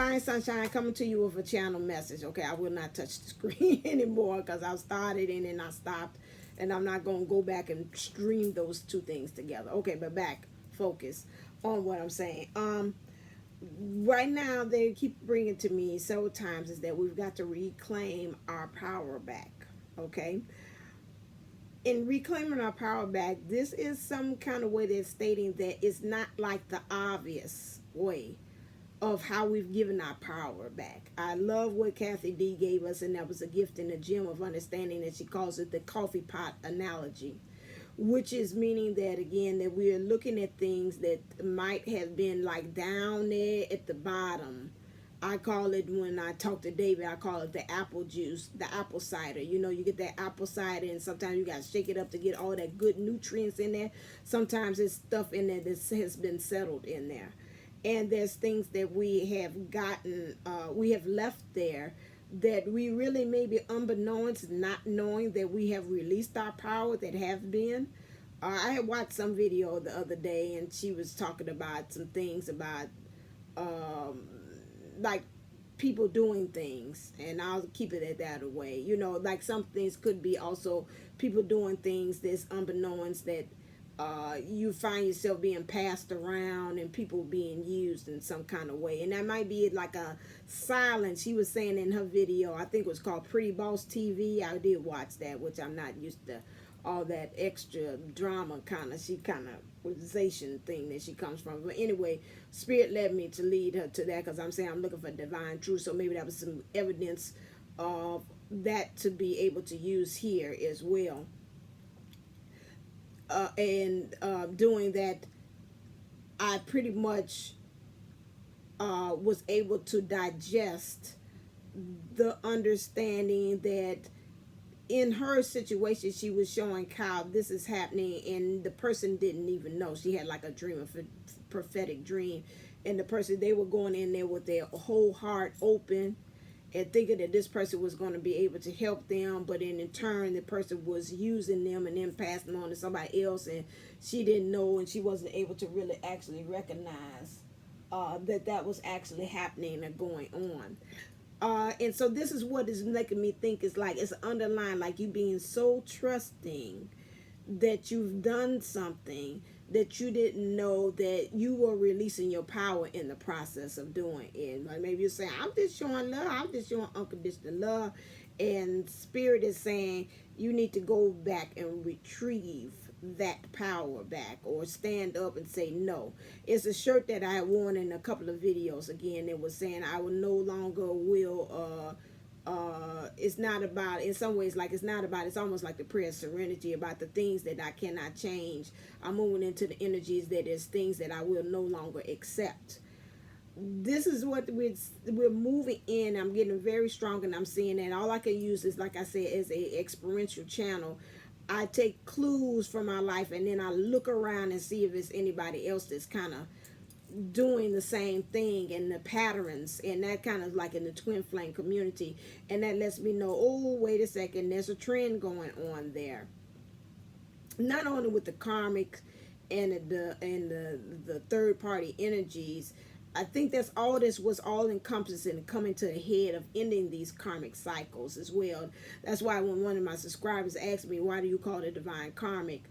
Divine Sunshine, coming to you with a channel message. Okay, I will not touch the screen anymore because I started and then I stopped, and I'm not going to go back and stream those two things together. Okay, but back, focus on what I'm saying. Right now, they keep bringing to me several times is that we've got to reclaim our power back. Okay, in reclaiming our power back, this is some kind of way they're stating that it's not like the obvious way of how we've given our power back. I love what Kathy D gave us, and that was a gift in the gem of understanding, and she calls it the coffee pot analogy, which is meaning that, again, that we are looking at things that might have been like down there at the bottom. I call it, when I talk to David, I call it the apple juice, the apple cider. You know, you get that apple cider, and sometimes you got to shake it up to get all that good nutrients in there. Sometimes there's stuff in there that has been settled in there. And there's things that we have gotten, we have left there that we really maybe unbeknownst, not knowing that we have released our power that have been. I had watched some video the other day, and she was talking about some things about like people doing things, and I'll keep it at that away. You know, like some things could be also people doing things that's unbeknownst that you find yourself being passed around and people being used in some kind of way. And that might be like a silence. She was saying in her video, I think it was called Pretty Boss TV. I did watch that, which I'm not used to all that extra drama kind of, she kind of organization thing that she comes from. But anyway, Spirit led me to lead her to that, because I'm saying I'm looking for divine truth. So maybe that was some evidence of that to be able to use here as well. Doing that, I pretty much was able to digest the understanding that in her situation, she was showing how this is happening, and the person didn't even know. She had like a dream, a prophetic dream, and the person, they were going in there with their whole heart open and thinking that this person was going to be able to help them, but in turn, the person was using them and then passing on to somebody else, and she didn't know, and she wasn't able to really actually recognize that was actually happening or going on. And so this is what is making me think is like, it's underlying, like you being so trusting that you've done something that you didn't know that you were releasing your power in the process of doing it. Like maybe you're saying, I'm just showing love, I'm just showing unconditional love, and Spirit is saying you need to go back and retrieve that power back, or stand up and say no. It's a shirt that I had worn in a couple of videos. Again, it was saying I will no longer will it's not about, in some ways, like it's not about, it's almost like the prayer of serenity, about the things that I cannot change. I'm moving into the energies that is things that I will no longer accept. This is what we're moving in. I'm getting very strong, and I'm seeing that all I can use is, like I said, is a experiential channel. I take clues from my life, and then I look around and see if it's anybody else that's kind of doing the same thing, and the patterns, and that kind of like in the twin flame community, and that lets me know, oh, wait a second, there's a trend going on there. Not only with the karmic and the third party energies, I think that's all, this was all encompassing and coming to the head of ending these karmic cycles as well. That's why when one of my subscribers asked me, why do you call it divine karmic?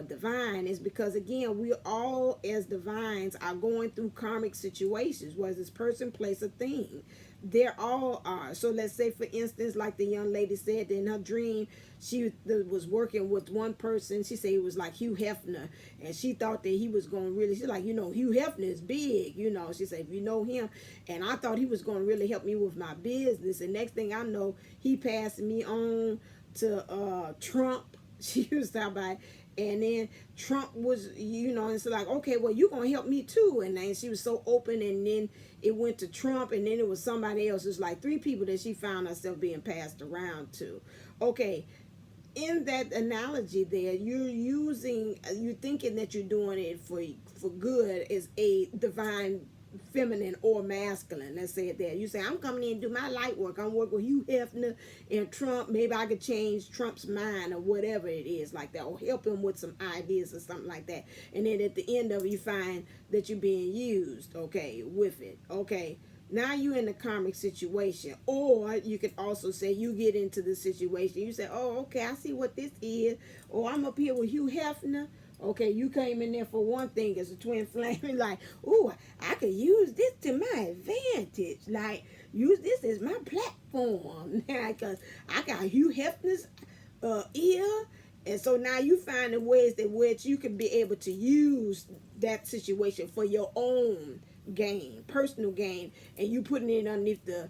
Divine is because, again, we all as divines are going through karmic situations, whether it's person, place, or thing. They all are. So let's say, for instance, like the young lady said in her dream, she was working with one person. She said it was like Hugh Hefner, and she thought that he was going to really, she's like, you know, Hugh Hefner is big, you know. She said, if you know him, and I thought he was going to really help me with my business, and next thing I know, he passed me on to Trump. She was talking about, and then Trump was, you know, and so like, okay, well, you're going to help me too. And then she was so open, and then it went to Trump, and then it was somebody else. It's like 3 people that she found herself being passed around to. Okay, in that analogy there, you're thinking that you're doing it for good as a divine feminine or masculine. Let's say it there. You say, I'm coming in and do my light work. I'm working with Hugh Hefner and Trump. Maybe I could change Trump's mind or whatever it is like that, or help him with some ideas or something like that. And then at the end of it, you find that you're being used, okay, with it. Okay, Now you in the karmic situation. Or you could also say you get into the situation. You say, oh, okay, I see what this is. Or I'm up here with Hugh Hefner. Okay, you came in there for one thing as a twin flame. Like, ooh, I could use this to my advantage. Like, use this as my platform. Because I got Hugh Hefner's ear. And so now you finding ways in which you can be able to use that situation for your own gain, personal gain, and you putting it underneath the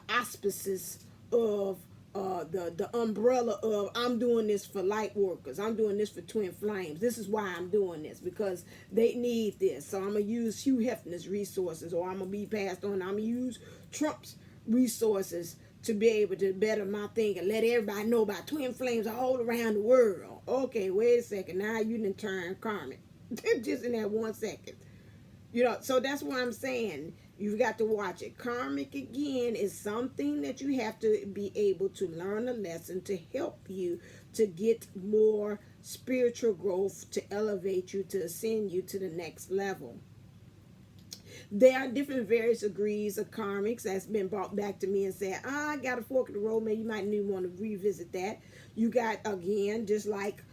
auspices of the umbrella of I'm doing this for light workers. I'm doing this for twin flames. This is why I'm doing this, because they need this. So I'm gonna use Hugh Hefner's resources, or I'm gonna be passed on. I'm gonna use Trump's resources to be able to better my thing and let everybody know about twin flames all around the world. Okay, wait a second. Now you done turn karmic. Just in that 1 second. You know, so that's what I'm saying. You've got to watch it. Karmic, again, is something that you have to be able to learn a lesson to help you to get more spiritual growth, to elevate you, to ascend you to the next level. There are different various degrees of karmics that's been brought back to me and said, I got a fork in the road. Maybe you might need want to revisit that. You got, again, just like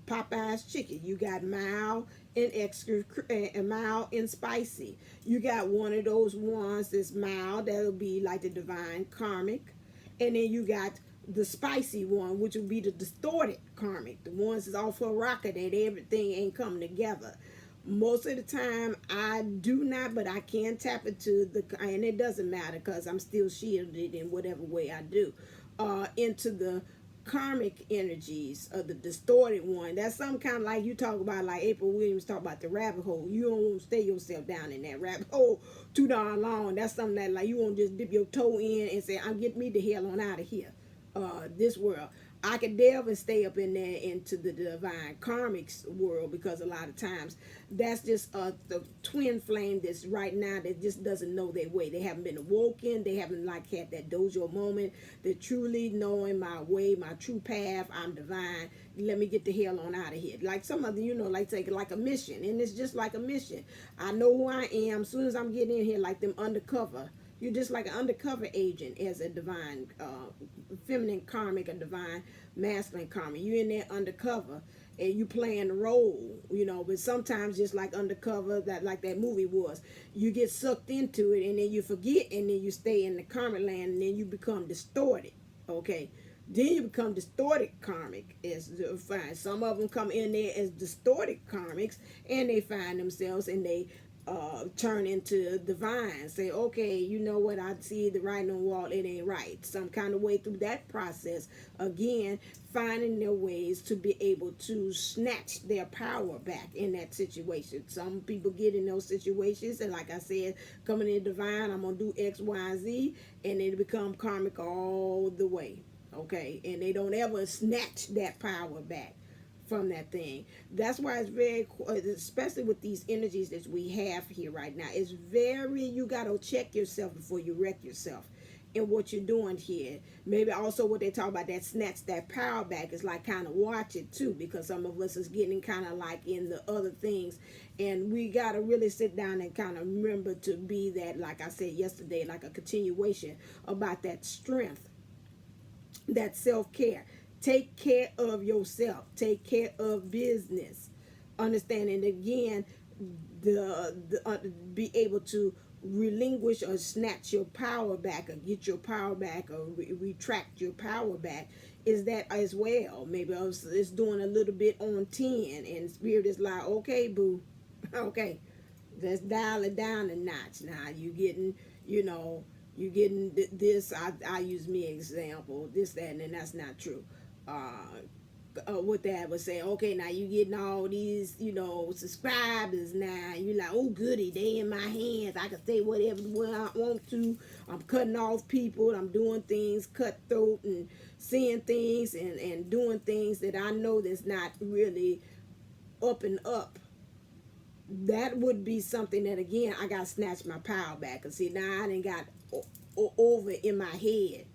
Popeye's chicken, you got mild and extra and mild and spicy. You got one of those ones that's mild, that'll be like the divine karmic, and then you got the spicy one, which would be the distorted karmic, the ones that's off a rocket that everything ain't coming together. Most of the time I do not, but I can tap into the, and it doesn't matter because I'm still shielded in whatever way I do, into the karmic energies of the distorted one. That's some kind of like you talk about, like April Williams talk about the rabbit hole. You don't want to stay yourself down in that rabbit hole too darn long. That's something that like you won't just dip your toe in and say, I'm getting me the hell on out of here, this world. I could delve and stay up in there into the divine karmics world, because a lot of times that's just the twin flame that's right now that just doesn't know their way. They haven't been awoken. They haven't like had that dojo moment. They're truly knowing my way, my true path. I'm divine. Let me get the hell on out of here. Like some of the, you know, like take like a mission, and it's just like a mission. I know who I am. As soon as I'm getting in here, like them undercover. You're just like an undercover agent as a divine feminine karmic, a divine masculine karmic. You're in there undercover and you playing the role, you know, but sometimes just like undercover, that like that movie was, you get sucked into it and then you forget, and then you stay in the karmic land, and then you become distorted. Okay, then you become distorted karmic as fine. Some of them come in there as distorted karmics, and they find themselves and they turn into divine. Say, okay, you know what, I see the writing on the wall, it ain't right. Some kind of way through that process, again, finding their ways to be able to snatch their power back in that situation. Some people get in those situations, and like I said, coming in divine, I'm gonna do X, Y, and Z, and they become karmic all the way. Okay, and they don't ever snatch that power back from that thing. That's why it's very, especially with these energies that we have here right now, it's very, you got to check yourself before you wreck yourself in what you're doing here. Maybe also what they talk about, that snatch that power back, is like kind of watch it too, because some of us is getting kind of like in the other things, and we got to really sit down and kind of remember to be that, like I said yesterday, like a continuation about that strength, that self-care. Take care of yourself. Take care of business. Understanding again, be able to relinquish or snatch your power back, or get your power back, or retract your power back, is that as well. Maybe it's doing a little bit on 10, and spirit is like, okay, boo, okay, let's dial it down a notch. Now you getting, you know, you getting this. I use me example, this, that, and then that's not true. What that was saying, okay, now you getting all these, you know, subscribers now. You like, oh goody, they in my hands. I can say whatever I want to. I'm cutting off people. I'm doing things cutthroat and seeing things and doing things that I know that's not really up and up. That would be something that, again, I got to snatch my power back. And see, now I done got over in my head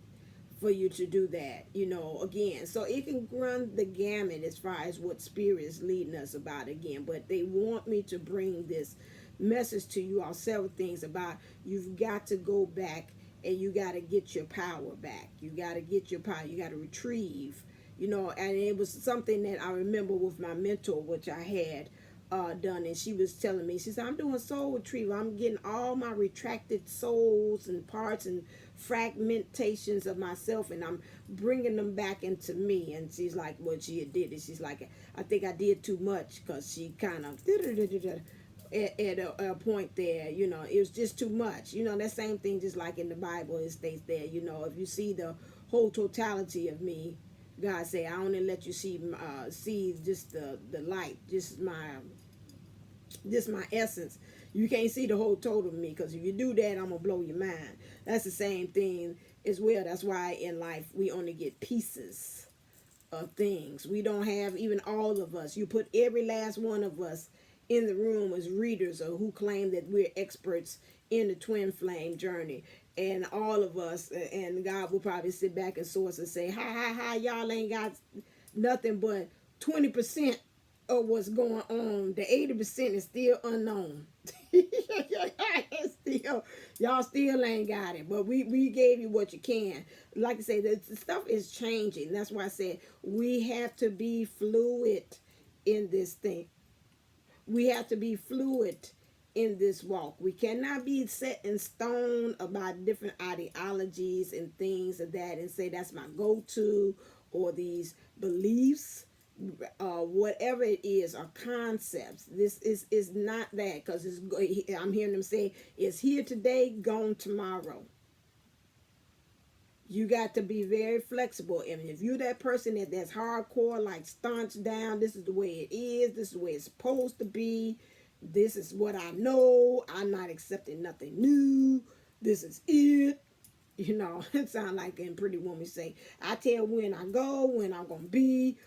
for you to do that, you know, again. So it can run the gamut as far as what spirit is leading us about, again. But they want me to bring this message to you all several things about you've got to go back and you got to get your power back. You got to get your power. You got to retrieve, and it was something that I remember with my mentor, which I had done, and she was telling me, she said, I'm doing soul retrieval. I'm getting all my retracted souls and parts and fragmentations of myself, and I'm bringing them back into me. And she's like, what she did is, she's like, I think I did too much, because she kind of at a point there, it was just too much. That same thing, just like in the Bible, it states there, if you see the whole totality of me, God say, I only let you see just the light, just my essence. You can't see the whole total of me, because if you do that, I'm gonna blow your mind. That's the same thing as well. That's why in life we only get pieces of things. We don't have even all of us. You put every last one of us in the room as readers, or who claim that we're experts in the twin flame journey, and all of us, and God will probably sit back and source and say, hi, y'all ain't got nothing but 20% of what's going on. The 80% is still unknown. Y'all still ain't got it, but we gave you what you can. Like I say, the stuff is changing. That's why I said we have to be fluid in this thing. We have to be fluid in this walk. We cannot be set in stone about different ideologies and things of that and say that's my go-to, or these beliefs, whatever it is, or concepts. This is not that, because I'm hearing them say it's here today, gone tomorrow. You got to be very flexible. And if you're that person that's hardcore, like staunch down, this is the way it is, this is the way it's supposed to be, this is what I know, I'm not accepting nothing new, this is it. It sounds like in Pretty Woman say, I tell when I go, when I'm going to be,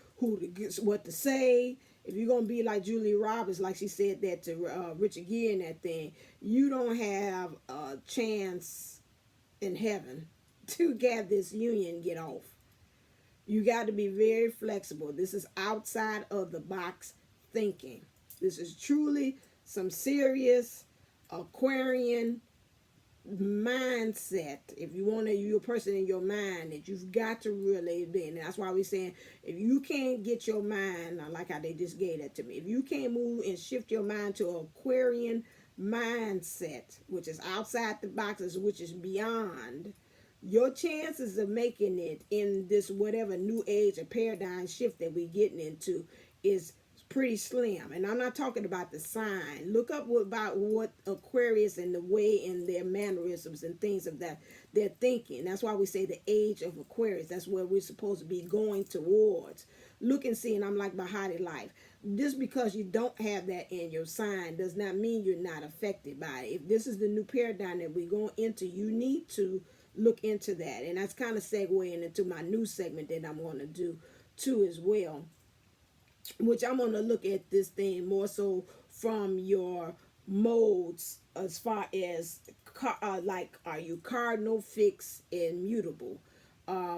what to say. If you're going to be like Julia Roberts, like she said that to Richard Gere and that thing, you don't have a chance in heaven to get this union get off. You got to be very flexible. This is outside of the box thinking. This is truly some serious Aquarian mindset. If you want to, you're a person in your mind that you've got to really be. And that's why we're saying, if you can't get your mind, I like how they just gave that to me, if you can't move and shift your mind to an Aquarian mindset, which is outside the boxes, which is beyond, your chances of making it in this whatever new age or paradigm shift that we're getting into is pretty slim. And I'm not talking about the sign. Look up about what Aquarius and the way in their mannerisms and things of that they're thinking. That's why we say the age of Aquarius. That's where we're supposed to be going towards. Look and see, and I'm like Bahati Life. Just because you don't have that in your sign does not mean you're not affected by it. If this is the new paradigm that we're going into, you need to look into that. And that's kind of segueing into my new segment that I'm going to do too as well, which I'm going to look at this thing more so from your modes, as far as like, are you cardinal, fixed, and mutable?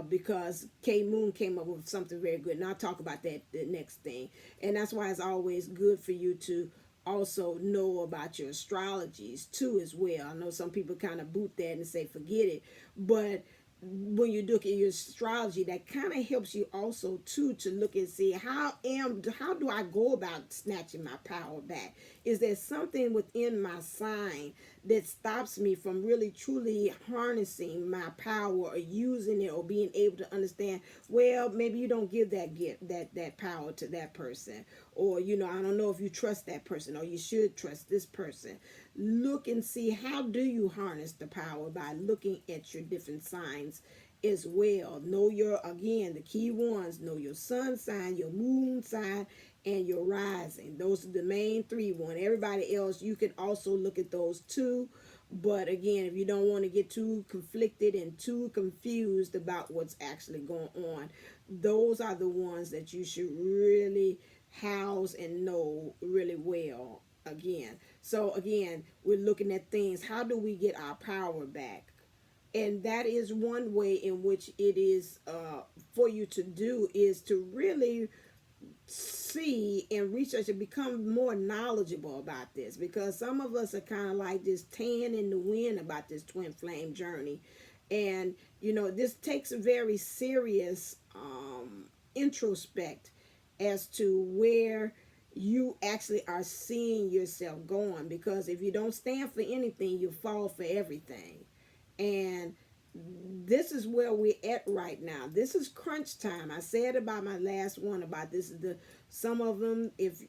Because K Moon came up with something very good, and I'll talk about that the next thing. And that's why it's always good for you to also know about your astrologies too as well. I know some people kind of boot that and say forget it, but when you look at your astrology, that kind of helps you also too to look and see how do I go about snatching my power back? Is there something within my sign that stops me from really truly harnessing my power or using it or being able to understand, well, maybe you don't give that power to that person, or I don't know if you trust that person, or you should trust this person. Look and see, how do you harness the power by looking at your different signs as well. Know the key ones, know your sun sign, your moon sign, and your rising. Those are the main three ones. Everybody else, you can also look at those too. But again, if you don't want to get too conflicted and too confused about what's actually going on, those are the ones that you should really house and know really well. Again, we're looking at things. How do we get our power back? And that is one way in which it is for you to do, is to really see and research and become more knowledgeable about this, because some of us are kind of like this tan in the wind about this twin flame journey. And this takes a very serious introspect as to where you actually are seeing yourself going, because if you don't stand for anything, you fall for everything. And this is where we're at right now. This is crunch time. I said about my last one about this is the some of them. If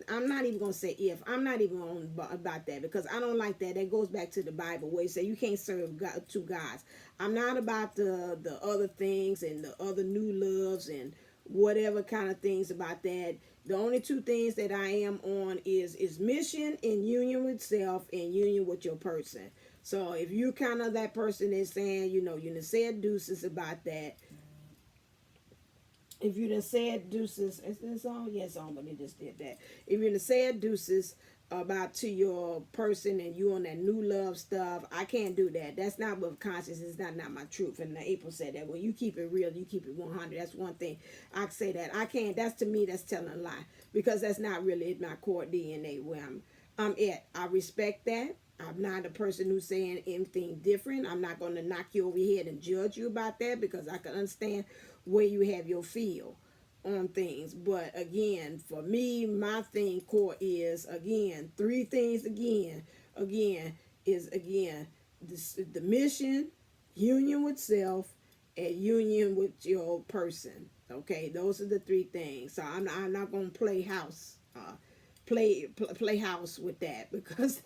I'm not even gonna say if I'm not even on about that, because I don't like that. That goes back to the Bible where you say you can't serve God, two gods. I'm not about the other things and the other new loves and whatever kind of things about that. The only two things that I am on is mission and union with self and union with your person. So if you kind of that person that's saying, you done said deuces about that. If you done said deuces, is this on? Yes, on, but it just did that. If you done said deuces about to your person and you on that new love stuff, I can't do that. That's not what consciousness is. Not my truth. And April said that when you keep it real, you keep it 100. That's one thing I say that I can't. That's to me, that's telling a lie, because that's not really my core DNA where I'm at. I respect that. I'm not a person who's saying anything different. I'm not going to knock you over your head and judge you about that, because I can understand where you have your feel on things. But again, for me, my thing core is, again, three things again, is the mission, union with self, and union with your person. Okay, those are the three things. So I'm not going to play house, play house with that, because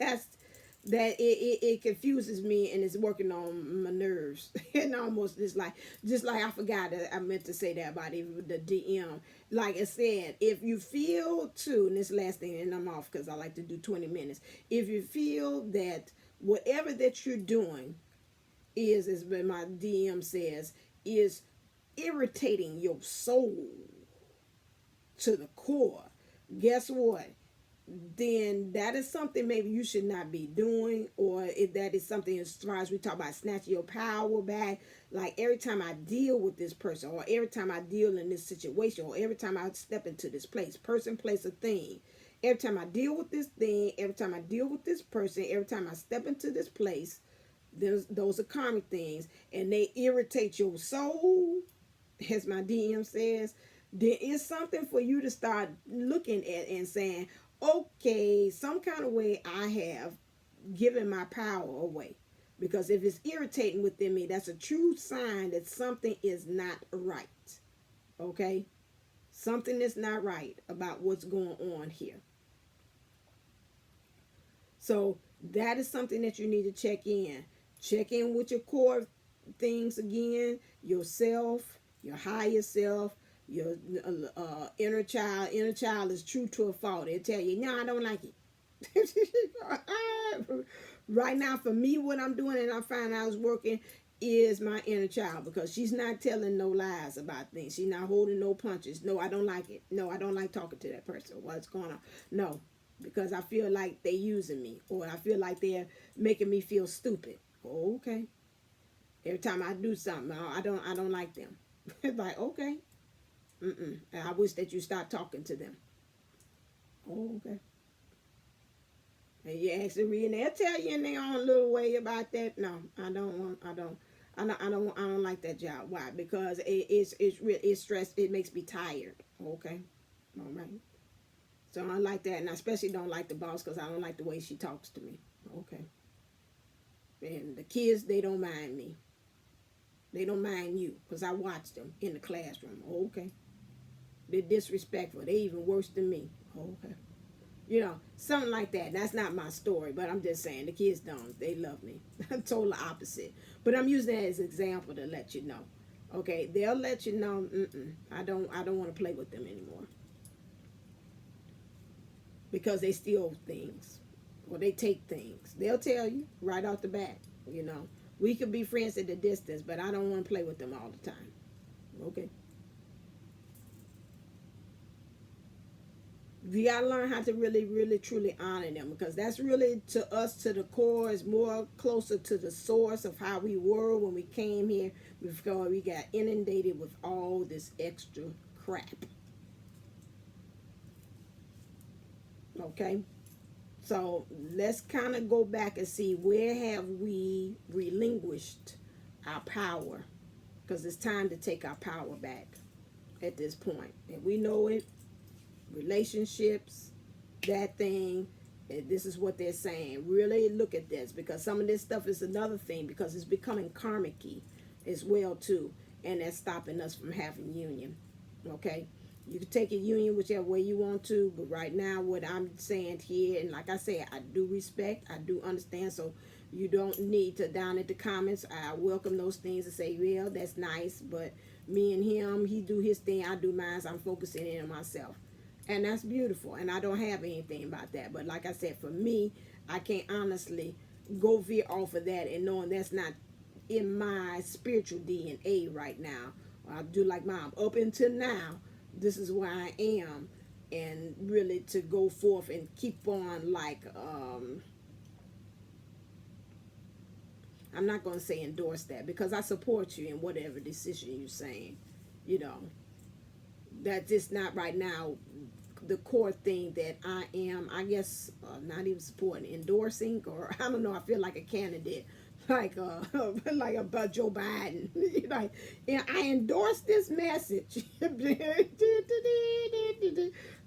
that it confuses me, and it's working on my nerves. And almost just like I forgot that I meant to say that about even the DM. Like I said, if you feel too, and this last thing, and I'm off because I like to do 20 minutes. If you feel that whatever that you're doing is, as my DM says, is irritating your soul to the core, guess what? Then that is something maybe you should not be doing. Or if that is something, as far as we talk about snatching your power back, like every time I deal with this person, or every time I deal in this situation, or every time I step into this place, person, place, or thing, every time I deal with this thing, every time I deal with this person, every time I step into this place, those are karmic things, and they irritate your soul, as my DM says. There is something for you to start looking at and saying, okay, some kind of way I have given my power away. Because if it's irritating within me, that's a true sign that something is not right. Okay? Something is not right about what's going on here. So that is something that you need to check in. Check in with your core things again, yourself, your higher self, your inner child. Inner child is true to a fault. They'll tell you, no, I don't like it. Right now, for me, what I'm doing, and I find I was working, is my inner child, because she's not telling no lies about things. She's not holding no punches. No, I don't like it. No, I don't like talking to that person. What's going on? No, because I feel like they're using me, or I feel like they're making me feel stupid. Oh, okay. Every time I do something, I don't like them. It's like, okay. And I wish that you stop talking to them. Oh, okay. And you actually read, and they'll tell you in their own little way about that. No, I don't like that job. Why? Because it's stress. It makes me tired. Okay, all right. So I don't like that, and I especially don't like the boss, because I don't like the way she talks to me. Okay. And the kids, they don't mind me. They don't mind you, because I watch them in the classroom. Okay. They're disrespectful. They even worse than me. Okay. Something like that. That's not my story, but I'm just saying the kids don't. They love me. Total opposite. But I'm using that as an example to let you know. Okay, they'll let you know. I don't want to play with them anymore, because they steal things, or they take things. They'll tell you right off the bat. We could be friends at a distance, but I don't want to play with them all the time. Okay. We gotta learn how to really, really, truly honor them, because that's really, to us, to the core, is more closer to the source of how we were when we came here, before we got inundated with all this extra crap. Okay, so let's kind of go back and see where have we relinquished our power, because it's time to take our power back at this point. And we know it, relationships, that thing. And this is what they're saying. Really look at this, because some of this stuff is another thing, because it's becoming karmic-y as well too, and that's stopping us from having union. Okay, you can take a union whichever way you want to, but right now what I'm saying here, and like I said, I do respect, I do understand, so you don't need to down at the comments. I welcome those things and say, yeah, that's nice, but me and him, he do his thing, I do mine, so I'm focusing in on myself. And that's beautiful, and I don't have anything about that. But like I said, for me, I can't honestly go veer off of that and knowing that's not in my spiritual DNA right now. I do like mom. Up until now, this is where I am. And really to go forth and keep on like, I'm not going to say endorse that, because I support you in whatever decision you're saying. You know, that's just not right now the core thing that I am, I guess, not even supporting, endorsing, or I don't know, I feel like a candidate, like like about Joe Biden. Like, yeah, I endorse this message.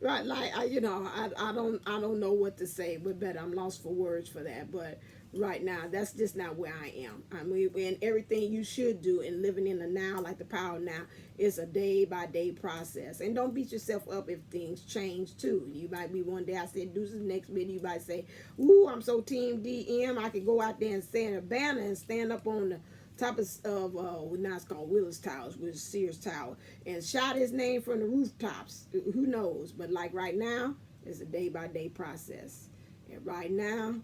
Right, like I don't know what to say, but better I'm lost for words for that. But right now, that's just not where I am. I mean, and everything you should do in living in the now, like the power now, is a day by day process. And don't beat yourself up if things change too. You might be one day, I said, do this next video, you might say, ooh, I'm so team DM, I could go out there and stand a banner and stand up on the top of now it's called Willis Towers, which is Sears Tower, and shout his name from the rooftops. Who knows? But like right now, it's a day by day process. And right now,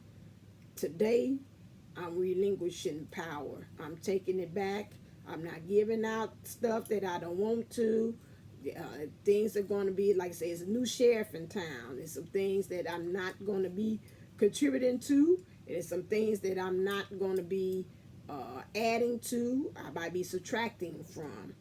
today, I'm relinquishing power. I'm taking it back. I'm not giving out stuff that I don't want to. Things are going to be, like I say, it's a new sheriff in town. There's some things that I'm not going to be contributing to. There's some things that I'm not going to be adding to. I might be subtracting from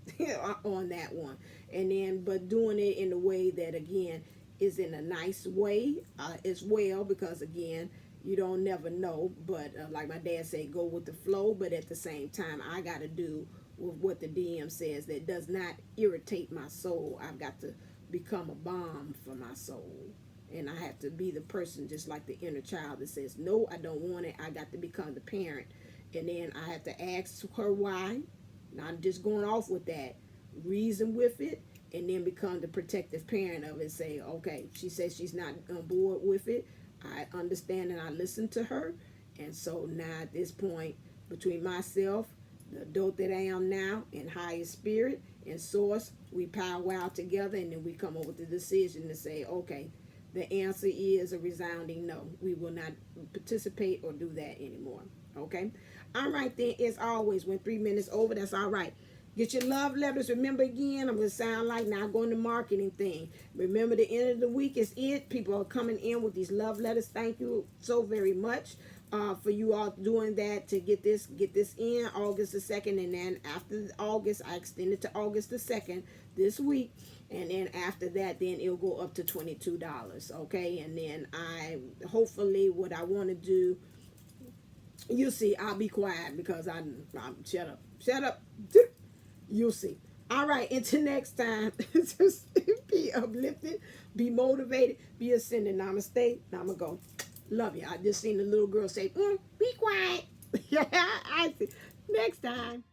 on that one. And then, but doing it in a way that, again, is in a nice way as well, because, again, you don't never know. But like my dad said, go with the flow. But at the same time, I got to do with what the DM says that does not irritate my soul. I've got to become a balm for my soul. And I have to be the person, just like the inner child, that says, no, I don't want it. I got to become the parent. And then I have to ask her why. Not just going off with that. Reason with it. And then become the protective parent of it. Say, okay, she says she's not on board with it. I understand and I listen to her. And so now at this point, between myself, the adult that I am now, and higher spirit and source, we powwow together, and then we come up with the decision to say, okay, the answer is a resounding no. We will not participate or do that anymore. Okay? All right, then, as always, when 3 minutes over, that's all right. Get your love letters. Remember, again, I'm going to sound like now going to marketing thing. Remember, the end of the week is it. People are coming in with these love letters. Thank you so very much for you all doing that to get this in August the 2nd. And then after August, I extend it to August the 2nd this week. And then after that, then it'll go up to $22. Okay? And then hopefully what I want to do, you'll see, I'll be quiet because I'm shut up. You'll see. All right, until next time, just be uplifted, be motivated, be ascending. Namaste. Namago. Love you. I just seen the little girl say, be quiet. Yeah, I see. Next time.